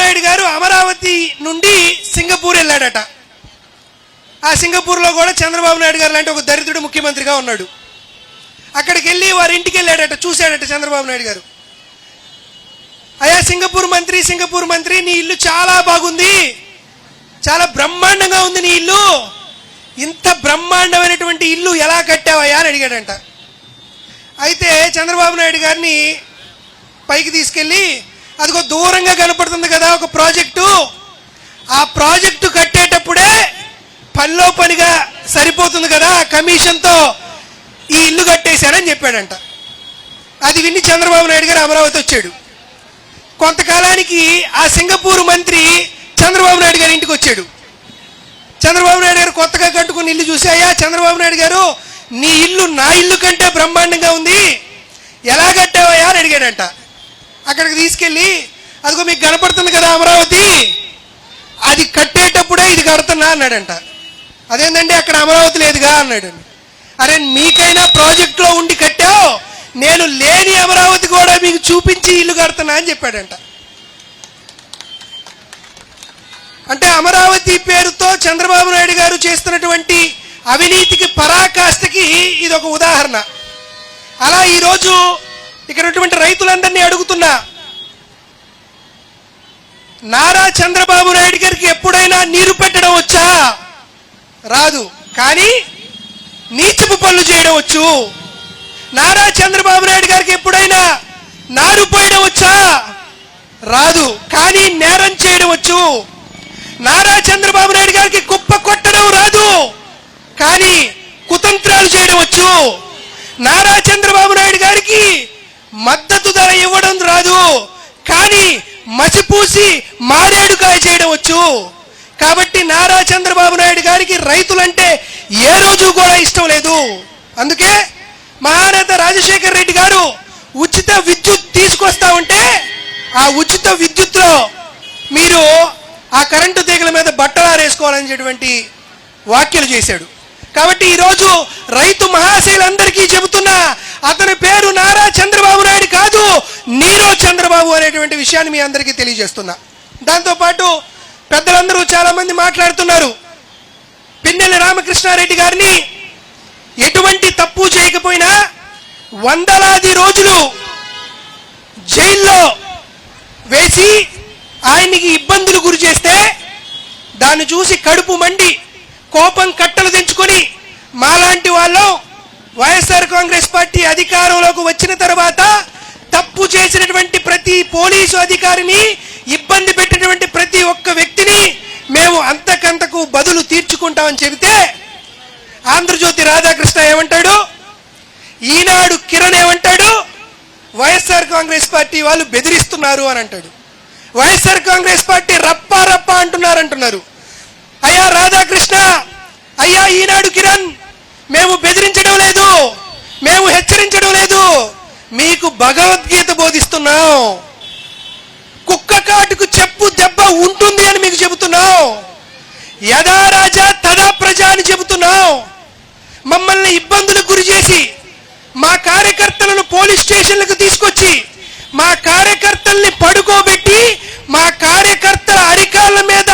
నాయుడు గారు అమరావతి నుండి సింగపూర్ వెళ్ళాడట. ఆ సింగపూర్లో కూడా చంద్రబాబు నాయుడు గారు లాంటి ఒక దరిద్రుడు ముఖ్యమంత్రిగా ఉన్నాడు. అక్కడికి వెళ్ళి వారి ఇంటికి వెళ్ళాడట. చూశాడట చంద్రబాబు నాయుడు గారు. అయ్యా సింగపూర్ మంత్రి, నీ ఇల్లు చాలా బాగుంది, చాలా బ్రహ్మాండంగా ఉంది నీ ఇల్లు, ఇంత బ్రహ్మాండమైనటువంటి ఇల్లు ఎలా కట్టావయ్యా అని అడిగాడంట. అయితే చంద్రబాబు నాయుడు గారిని పైకి తీసుకెళ్ళి, అదిగో దూరంగా కనపడుతుంది కదా ఒక ప్రాజెక్టు, ఆ ప్రాజెక్టు కట్టేటప్పుడే పనిలో పనిగా సరిపోతుంది కదా, కమిషన్తో ఈ ఇల్లు కట్టేశానని చెప్పాడంట. అది విని చంద్రబాబు నాయుడు గారు అమరావతి వచ్చాడు. కొంతకాలానికి ఆ సింగపూర్ మంత్రి చంద్రబాబు నాయుడు గారి ఇంటికి వచ్చాడు. చంద్రబాబు నాయుడు గారు కొత్తగా కట్టుకుని ఇల్లు చూసి, అయ్యా చంద్రబాబు నాయుడు గారు, నీ ఇల్లు నా ఇల్లు కంటే బ్రహ్మాండంగా ఉంది, ఎలా కట్టావయ్యా అని అడిగాడంట. అక్కడికి తీసుకెళ్ళి, అదిగో మీకు కనపడుతుంది కదా అమరావతి, అది కట్టేటప్పుడే ఇది కడుతున్నా అన్నాడంట. అదేంటండి అక్కడ అమరావతి లేదుగా అన్నాడు. అరే మీకైనా ప్రాజెక్టులో ఉండి కట్టావు, నేను లేని అమరావతి కూడా మీకు చూపించి ఇల్లు కడుతున్నా అని చెప్పాడంట. అంటే అమరావతి పేరుతో చంద్రబాబు నాయుడు గారు చేస్తున్నటువంటి అవినీతికి పరాకాష్ఠకి ఇది ఒక ఉదాహరణ. అలా ఈరోజు ఇక్కడ ఉన్నటువంటి రైతులందరినీ అడుగుతున్నా, నారా చంద్రబాబు నాయుడు గారికి ఎప్పుడైనా నీరు పెట్టడం వచ్చా? రాదు. కానీ నీచపు పనులు చేయడం వచ్చు. నారా చంద్రబాబు నాయుడు గారికి ఎప్పుడైనా నారు పోయడం వచ్చా? రాదు. కానీ నేరం చేయడం వచ్చు. నారా చంద్రబాబు నాయుడు గారికి కుప్ప కొట్టడం రాదు, కానీ కుతంత్రాలు చేయడం వచ్చు. నారా చంద్రబాబు నాయుడు గారికి మద్దతు ధర ఇవ్వడం రాదు, కానీ మసిపూసి మారేడుకాయ చేయడం వచ్చు. కాబట్టి నారా చంద్రబాబు నాయుడు గారికి రైతులంటే ఏ రోజు కూడా ఇష్టం లేదు. అందుకే మహానేత రాజశేఖర్ రెడ్డి గారు ఉచిత విద్యుత్ తీసుకొస్తా ఉంటే ఆ ఉచిత విద్యుత్లో మీరు ఆ కరెంటు తీగల మీద బట్టలారేసుకోవాలనేటువంటి వ్యాఖ్యలు చేశాడు. కాబట్టి ఈరోజు రైతు మహాశైలందరికీ చెబుతున్నా, అతని పేరు నారా చంద్రబాబు నాయుడు కాదు, నీరో చంద్రబాబు అనేటువంటి విషయాన్ని మీ అందరికీ తెలియజేస్తున్నా. దాంతోపాటు పెద్దలందరూ చాలా మంది మాట్లాడుతున్నారు. పిన్నెల్లి రామకృష్ణారెడ్డి గారిని ఎటువంటి తప్పు చేయకపోయినా వందలాది రోజులు జైల్లో వేసి ఆయనకి ఇబ్బందులు గురి చేస్తే దాన్ని చూసి కడుపు మండి కోపం కట్టలు తెంచుకొని మాలాంటి వాళ్ళు వైఎస్ఆర్ కాంగ్రెస్ పార్టీ అధికారంలోకి వచ్చిన తర్వాత తప్పు చేసినటువంటి ప్రతి పోలీసు అధికారిని, ఇబ్బంది పెట్టినటువంటి ప్రతి ఒక్క వ్యక్తిని మేము అంతకంతకు బదులు తీర్చుకుంటామని చెబితే ఆంధ్రజ్యోతి రాధాకృష్ణ ఏమంటాడు, ఈనాడు కిరణ్ ఏమంటాడు, వైఎస్ఆర్ కాంగ్రెస్ పార్టీ వాళ్ళు బెదిరిస్తున్నారు అని అంటాడు. వైఎస్ఆర్ కాంగ్రెస్ పార్టీ రప్పా రప్పా అంటున్నారు. అయ్యా రాధాకృష్ణ, అయ్యా ఈనాడు కిరణ్, మేము బెదిరించడం లేదు, మేము హెచ్చరించడం లేదు, మీకు భగవద్గీత బోధిస్తున్నాం. కుక్క కాటుకు చెప్పు దెబ్బ ఉంటుంది అని మీకు చెబుతున్నాం. యథా రాజా తదా ప్రజ అని చెబుతున్నాం. మమ్మల్ని ఇబ్బందులకు గురి చేసి మా కార్యకర్తలను పోలీస్ స్టేషన్లకు తీసుకొచ్చి మా కార్యకర్తల్ని పడుకోబెట్టి మా కార్యకర్తల అరికాళ్ళ మీద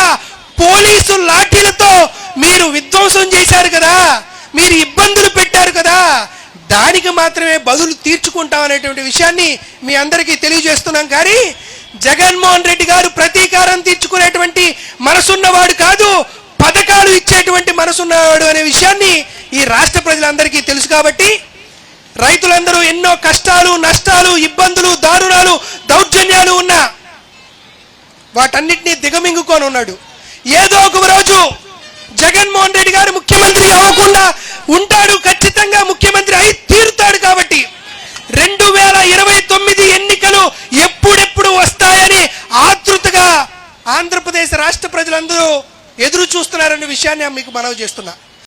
పోలీసు లాఠీలతో మీరు విధ్వంసం చేశారు కదా, మీరు ఇబ్బందులు పెట్టారు కదా, దానికి మాత్రమే బదులు తీర్చుకుంటాం అనేటువంటి విషయాన్ని మీ అందరికీ తెలియజేస్తున్నాం. కానీ జగన్మోహన్ రెడ్డి గారు ప్రతీకారం తీర్చుకునేటువంటి మనసున్నవాడు కాదు, పథకాలు ఇచ్చేటువంటి మనసున్నవాడు అనే విషయాన్ని ఈ రాష్ట్ర ప్రజలందరికీ తెలుసు. కాబట్టి రైతులందరూ ఎన్నో కష్టాలు, నష్టాలు, ఇబ్బందులు, దారుణాలు, దౌర్జన్యాలు ఉన్నా వాటన్నిటినీ దిగమింగుకొని ఉన్నాడు. ఏదో ఒక రోజు జగన్మోహన్ రెడ్డి గారు ముఖ్యమంత్రి అవ్వకుండా ఉంటాడు, ఖచ్చితంగా ముఖ్యమంత్రి అయి తీరుతాడు. కాబట్టి 2029 ఎన్నికలు ఎప్పుడెప్పుడు వస్తాయని ఆతృతగా ఆంధ్రప్రదేశ్ రాష్ట్ర ప్రజలందరూ ఎదురు చూస్తున్నారనే విషయాన్ని మీకు మనవి చేస్తున్నా.